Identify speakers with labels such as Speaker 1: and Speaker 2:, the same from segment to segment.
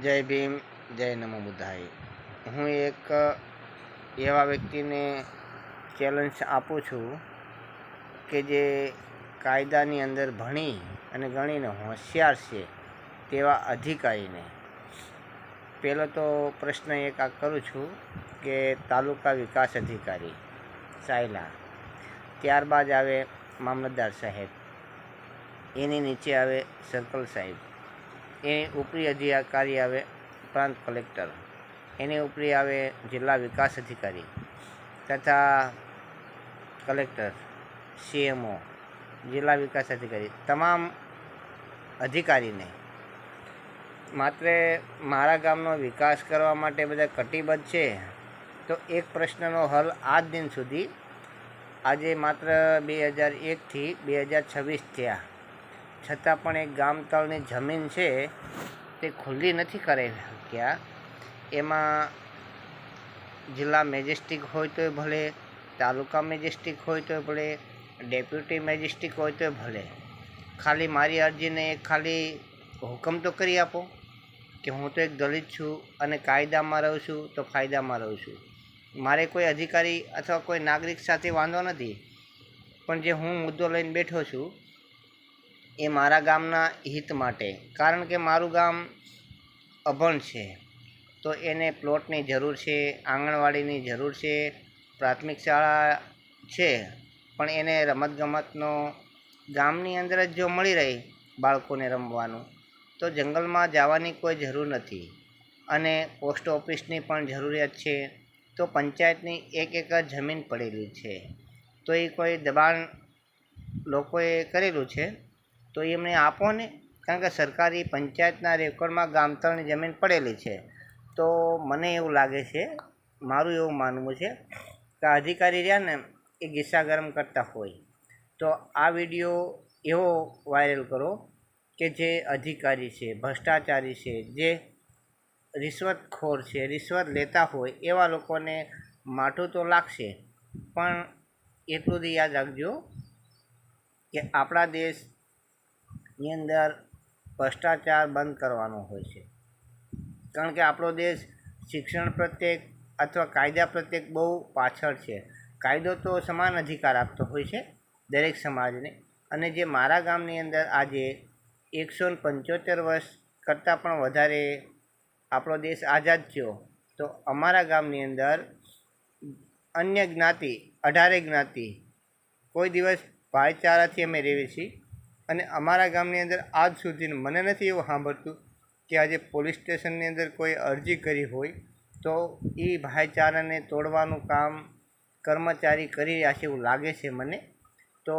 Speaker 1: જય ભીમ, જય નમો બુદ્ધાય. હું એક એવા વ્યક્તિને ચેલેન્જ આપું છું કે જે કાયદાની અંદર ભણી અને ગણીને હોશિયાર છે તેવા અધિકારીને પહેલો તો પ્રશ્ન એક આ કરું છું કે તાલુકા વિકાસ અધિકારી સાયલા, ત્યારબાદ આવે મામલતદાર સાહેબ, એની નીચે આવે સર્કલ સાહેબ, એની ઉપરી અધિકારી આવે પ્રાંત કલેક્ટર, એની ઉપરી આવે જિલ્લા વિકાસ અધિકારી તથા કલેક્ટર, સીએમઓ, જિલ્લા વિકાસ અધિકારી. તમામ અધિકારીને માત્ર મારા ગામનો વિકાસ કરવા માટે બધા કટિબદ્ધ છે. તો એક પ્રશ્નનો હલ આજ દિન સુધી, આજે માત્ર 2001થી 2026 થયા છતાં પણ એક ગામ તળની જમીન છે તે ખુલ્લી નથી કરી શક્યા. એમાં જિલ્લા મેજિસ્ટ્રિક હોય તોય ભલે, તાલુકા મેજિસ્ટ્રિક હોય તોય ભલે, ડેપ્યુટી મેજિસ્ટ્રિક હોય તોય ભલે, ખાલી મારી અરજીને ખાલી હુકમ તો કરી આપો કે હું તો એક દલિત છું અને કાયદામાં રહું છું તો ફાયદામાં રહું છું. મારે કોઈ અધિકારી અથવા કોઈ નાગરિક સાથે વાંધો નથી, પણ જે હું મુદ્દો લઈને બેઠો છું એ મારા ગામના હિત માટે. કારણ કે મારું ગામ અભણ છે તો એને પ્લોટની જરૂર છે, આંગણવાડીની જરૂર છે, પ્રાથમિક શાળા છે, પણ એને રમતગમતનો ગામની અંદર જ જો મળી રહે બાળકોને રમવાનું તો જંગલમાં જવાની કોઈ જરૂર નથી. અને પોસ્ટ ઓફિસની પણ જરૂરિયાત છે. તો પંચાયતની 1 એકર જમીન પડેલી છે તો એ કોઈ દબાણ લોકોએ કરેલું છે તો એમને આપો ને. કારણ કે સરકારી પંચાયતના રેકોર્ડમાં ગામતળની જમીન પડેલી છે. તો મને એવું લાગે છે, મારું એવું માનવું છે કે અધિકારી રહ્યા ને એ ગિસ્સા ગરમ કરતા હોય. તો આ વિડીયો એવો વાયરલ કરો કે જે અધિકારી છે, ભ્રષ્ટાચારી છે, જે રિશ્વતખોર છે, રિશ્વત લેતા હોય એવા લોકોને માઠું તો લાગશે, પણ એટલું જ યાદ રાખજો કે આપણા દેશની અંદર ભ્રષ્ટાચાર બંધ કરવાનો હોય છે. કારણ કે આપણો દેશ શિક્ષણ પ્રત્યે અથવા કાયદા પ્રત્યે બહુ પાછળ છે. કાયદો તો સમાન અધિકાર આપતો હોય છે દરેક સમાજને. અને જે મારા ગામની અંદર આજે 175 વર્ષ કરતાં પણ વધારે આપણો દેશ આઝાદ થયો, તો અમારા ગામની અંદર અન્ય જ્ઞાતિ 18 જ્ઞાતિ કોઈ દિવસ ભાઈચારાથી અમે રહીએ છીએ. અને અમારા ગામની અંદર આજ સુધી મને નથી એવું સાંભળતું કે આજે પોલીસ સ્ટેશનની અંદર કોઈ અરજી કરી હોય તો એ ભાઈચારાને તોડવાનું કામ કર્મચારી કરી રહ્યા છે એવું લાગે છે મને. તો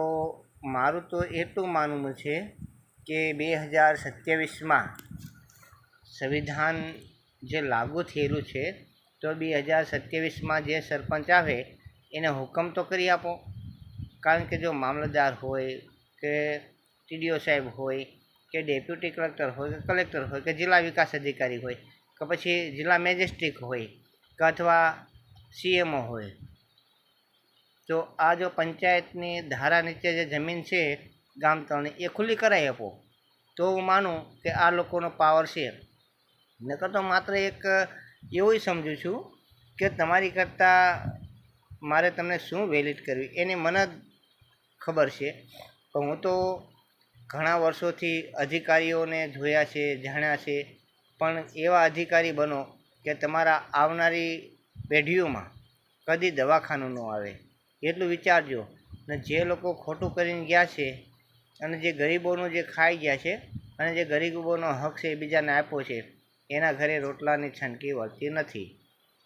Speaker 1: મારું તો એટલું માનવું છે કે 2027માં સંવિધાન જે લાગુ થયેલું છે તો 2027માં જે સરપંચ આવે એને હુકમ તો કરી આપો. કારણ કે જો મામલતદાર હોય કે ટીડીઓ સાહેબ હોય કે ડેપ્યુટી કલેક્ટર હોય કે કલેક્ટર હોય કે જિલ્લા વિકાસ અધિકારી હોય કે પછી જિલ્લા મેજિસ્ટ્રિક હોય કે અથવા સીએમઓ હોય, તો આ જો પંચાયતની ધારા નીચે જે જમીન છે ગામતળની એ ખુલ્લી કરાવી આપો તો હું માનું કે આ લોકોનો પાવર છે. નકર તો માત્ર એક એવું સમજું છું કે તમારી કરતાં મારે તમને શું વેલિડ કરવી એની મને જ ખબર છે. પણ હું તો ઘણા વર્ષોથી અધિકારીઓને જોયા છે, જાણ્યા છે, પણ એવા અધિકારી બનો કે તમારા આવનારી પેઢીઓમાં કદી દવાખાનું ન આવે એટલું વિચારજો. અને જે લોકો ખોટું કરીને ગયા છે અને જે ગરીબોનું જે ખાઈ ગયા છે અને જે ગરીબોનો હક છે એ બીજાને આપ્યો છે, એના ઘરે રોટલાની છંટકી વળતી નથી.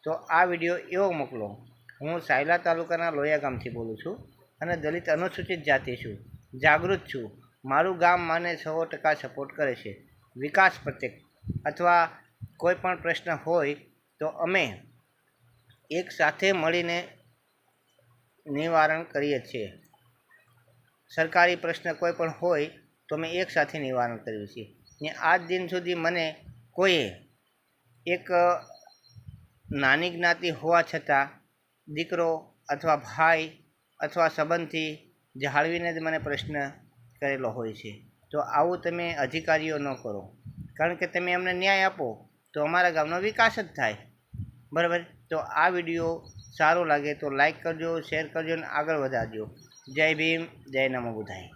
Speaker 1: તો આ વિડીયો એવો મોકલો. હું સાયલા તાલુકાના લોયા ગામથી બોલું છું અને દલિત અનુસૂચિત જાતિ છું, જાગૃત છું. મારું ગામ મને 100% સપોર્ટ કરે છે વિકાસ પ્રત્યે. અથવા કોઈ પણ પ્રશ્ન હોય તો અમે એક સાથે મળીને નિવારણ કરીએ છીએ. સરકારી પ્રશ્ન કોઈ પણ હોય તો અમે એક સાથે નિવારણ કરીએ છીએ. ને આજ દિન સુધી મને કોઈએ એક નાની જ્ઞાતિ હોવા છતાં દીકરો અથવા ભાઈ અથવા સંબંધથી જાળવીને જ મને પ્રશ્ન કરેલો હોય છે. તો આવું તમે અધિકારીઓ ન કરો. કારણ કે તમે અમને ન્યાય આપો તો અમારા ગામનો વિકાસ જ થાય. બરાબર. તો આ વિડીયો સારો લાગે તો લાઈક કરજો, શેર કરજો અને આગળ વધારજો. જય ભીમ, જય નમો બુદ્ધાય.